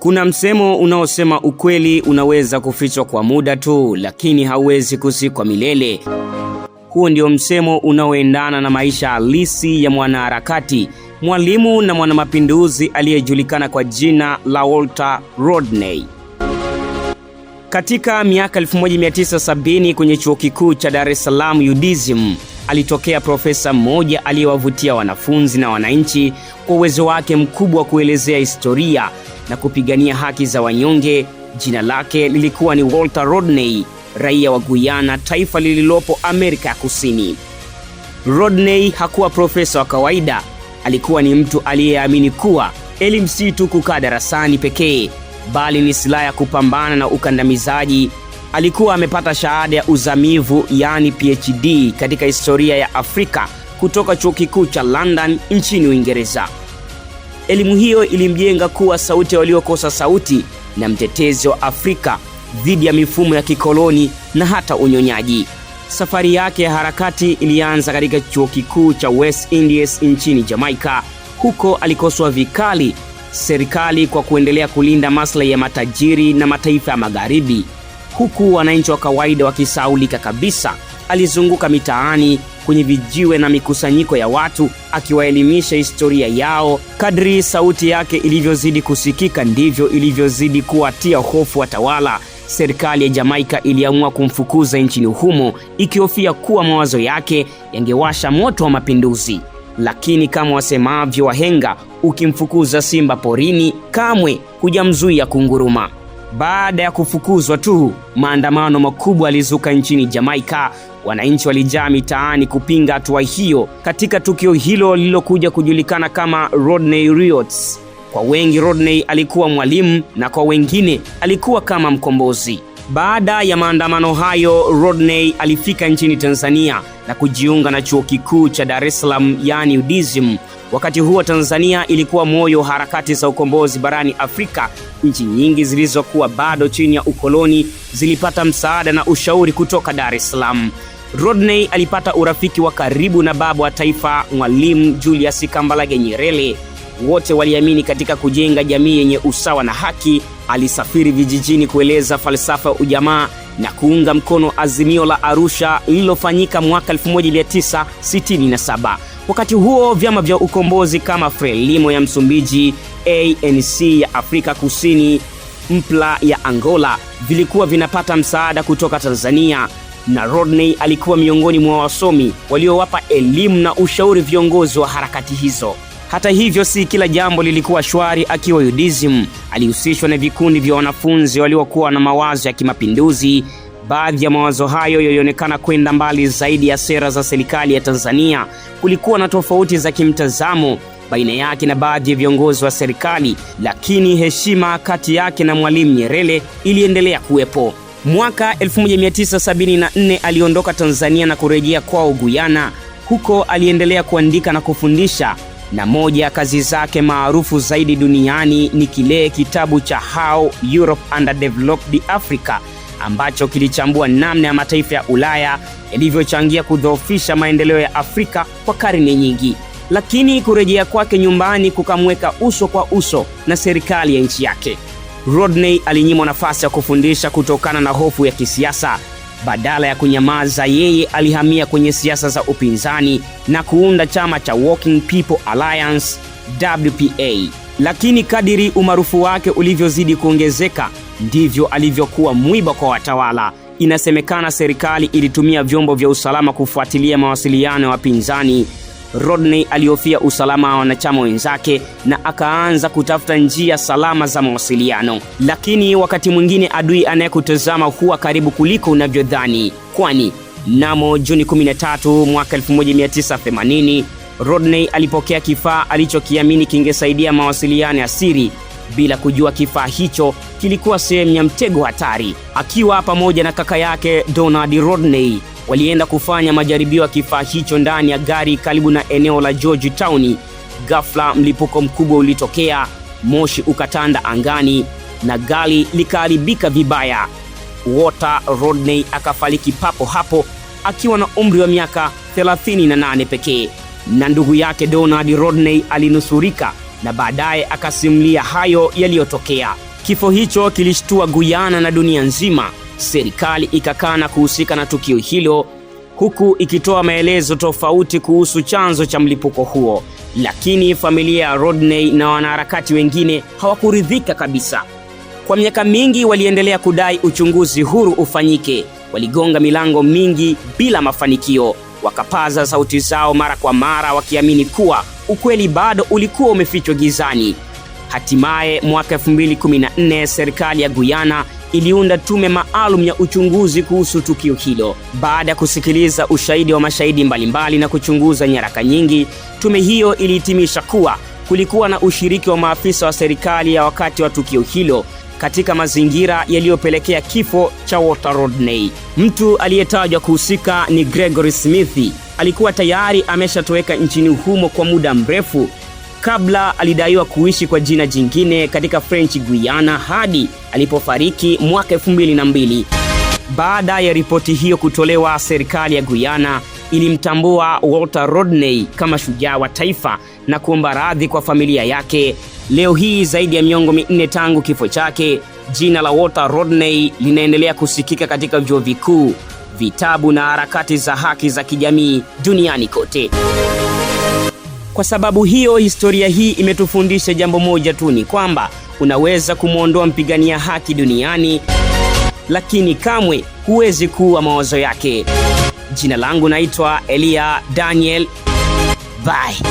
Kuna msemo unaosema ukweli unaweza kufichwa kwa muda tu, lakini hauwezi kusikwa milele. Huo ndio msemo unaoendana na maisha halisi ya mwanaharakati, mwalimu na mwanamapinduzi aliyejulikana kwa jina la Walter Rodney. Katika miaka 1970 kwenye chuo kikuu cha Dar es Salaam UDSM, alitokea profesa mmoja aliyewavutia wanafunzi na wananchi kwa uwezo wake mkubwa wa kuelezea historia na kupigania haki za wanyonge. Jina lake lilikuwa ni Walter Rodney, raia wa Guyana, taifa lililopo Amerika ya Kusini. Rodney hakuwa profesa wa kawaida. Alikuwa ni mtu aliyeamini kuwa elimu si tu kukaa darasani pekee, bali ni silaha ya kupambana na ukandamizaji. Alikuwa amepata shahada ya uzamivu, yani PhD, katika historia ya Afrika kutoka chuo kikuu cha London nchini Uingereza. Elimu hiyo ilimjenga kuwa sauti ya waliokosa sauti na mtetezi wa Afrika dhidi ya mifumo ya kikoloni na hata unyonyaji. Safari yake ya harakati ilianza katika chuo kikuu cha West Indies nchini Jamaica. Huko alikosoa vikali serikali kwa kuendelea kulinda maslahi ya matajiri na mataifa ya magharibi, huku wananchi wa kawaida wakisaulika kabisa. Alizunguka mitaani, kwenye vijiwe na mikusanyiko ya watu, akiwaelimisha historia yao. Kadri sauti yake ilivyozidi kusikika, ndivyo ilivyozidi kuwatia hofu watawala. Serikali ya Jamaica iliamua kumfukuza nchini humo, ikihofia kuwa mawazo yake yangewasha moto wa mapinduzi. Lakini kama wasemavyo wahenga, ukimfukuza simba porini, kamwe hujamzuia kunguruma. Baada ya kufukuzwa tu, maandamano makubwa yalizuka nchini Jamaica. Wananchi walijaa mitaani kupinga hatua hiyo. Katika tukio hilo lililokuja kujulikana kama Rodney Riots, kwa wengi Rodney alikuwa mwalimu na kwa wengine alikuwa kama mkombozi. Baada ya maandamano hayo, Rodney alifika nchini Tanzania na kujiunga na chuo kikuu cha Dar es Salaam, yani UDSM. Wakati huo Tanzania ilikuwa moyo wa harakati za ukombozi barani Afrika. Nchi nyingi zilizokuwa bado chini ya ukoloni zilipata msaada na ushauri kutoka Dar es Salaam. Rodney alipata urafiki wa karibu na baba wa taifa, Mwalimu Julius Kambarage Nyerere. Wote waliamini katika kujenga jamii yenye usawa na haki. Alisafiri vijijini kueleza falsafa ya ujamaa na kuunga mkono azimio la Arusha lililofanyika mwaka 1967. Wakati huo vyama vya ukombozi kama Frelimo ya Msumbiji, ANC ya Afrika Kusini, MPLA ya Angola vilikuwa vinapata msaada kutoka Tanzania, na Rodney alikuwa miongoni mwa wasomi waliowapa elimu na ushauri viongozi wa harakati hizo. Hata hivyo, si kila jambo lilikuwa shwari. Akiwa UDSM, alihusishwa na vikundi vya wanafunzi waliokuwa na mawazo ya kimapinduzi. Baadhi ya mawazo hayo yalionekana kwenda mbali zaidi ya sera za serikali ya Tanzania. Kulikuwa na tofauti za kimtazamo baina yake na baadhi ya viongozi wa serikali, lakini heshima kati yake na Mwalimu Nyerere iliendelea kuwepo. Mwaka 1974 aliondoka Tanzania na kurejea kwao Guyana. Huko aliendelea kuandika na kufundisha, na moja ya kazi zake maarufu zaidi duniani ni kile kitabu cha How Europe Underdeveloped Africa, ambacho kilichambua namna ya mataifa ya Ulaya yalivyochangia kudhoofisha maendeleo ya Afrika kwa karne nyingi. Lakini kurejea kwake nyumbani kukamweka uso kwa uso na serikali ya nchi yake. Rodney alinyimwa nafasi ya kufundisha kutokana na hofu ya kisiasa. Badala ya kunyamaza, yeye alihamia kwenye siasa za upinzani na kuunda chama cha Working People Alliance, WPA. Lakini kadiri umaarufu wake ulivyozidi kuongezeka, ndivyo alivyokuwa mwiba kwa watawala. Inasemekana serikali ilitumia vyombo vya usalama kufuatilia mawasiliano ya wapinzani. Rodney alihofia usalama wa wanachama wenzake na akaanza kutafuta njia salama za mawasiliano. Lakini wakati mwingine adui anayekutazama huwa karibu kuliko unavyodhani, kwani mnamo Juni 13 mwaka 1980 Rodney alipokea kifaa alichokiamini kingesaidia mawasiliano ya siri, bila kujua kifaa hicho kilikuwa sehemu ya mtego hatari. Akiwa pamoja na kaka yake Donald Rodney, walienda kufanya majaribio ya kifaa hicho ndani ya gari karibu na eneo la Georgetown. Ghafla mlipuko mkubwa ulitokea, moshi ukatanda angani na gari likaharibika vibaya. Walter Rodney akafariki papo hapo akiwa na umri wa miaka 38 pekee, na ndugu yake Donald Rodney alinusurika na baadaye akasimulia hayo yaliyotokea. Kifo hicho kilishtua Guyana na dunia nzima. Serikali ikakana kuhusika na tukio hilo, huku ikitoa maelezo tofauti kuhusu chanzo cha mlipuko huo. Lakini familia ya Rodney na wanaharakati wengine hawakuridhika kabisa. Kwa miaka mingi waliendelea kudai uchunguzi huru ufanyike. Waligonga milango mingi bila mafanikio. Wakapaza sauti zao mara kwa mara wakiamini kuwa ukweli bado ulikuwa umefichwa gizani. Hatimaye mwaka 2014 serikali ya Guyana iliunda tume maalum ya uchunguzi kuhusu tukio hilo. Baada ya kusikiliza ushahidi wa mashahidi mbalimbali na kuchunguza nyaraka nyingi, tume hiyo ilihitimisha kuwa kulikuwa na ushiriki wa maafisa wa serikali ya wakati wa tukio hilo katika mazingira yaliyopelekea kifo cha Walter Rodney. Mtu aliyetajwa kuhusika ni Gregory Smith. Alikuwa tayari ameshatoweka nchini humo kwa muda mrefu. Kabla alidaiwa kuishi kwa jina jingine katika French Guiana hadi alipofariki mwaka 2002. Baada ya ripoti hiyo kutolewa, serikali ya Guyana ilimtambua Walter Rodney kama shujaa wa taifa na kuomba radhi kwa familia yake. Leo hii, zaidi ya miongo 4 tangu kifo chake, jina la Walter Rodney linaendelea kusikika katika vyuo vikuu, vitabu na harakati za haki za kijamii duniani kote. Kwa sababu hiyo, historia hii imetufundisha jambo moja tu, ni kwamba unaweza kumwondoa mpigania haki duniani, lakini kamwe huwezi kuua mawazo yake. Jina langu naitwa Elia Daniel. Bye.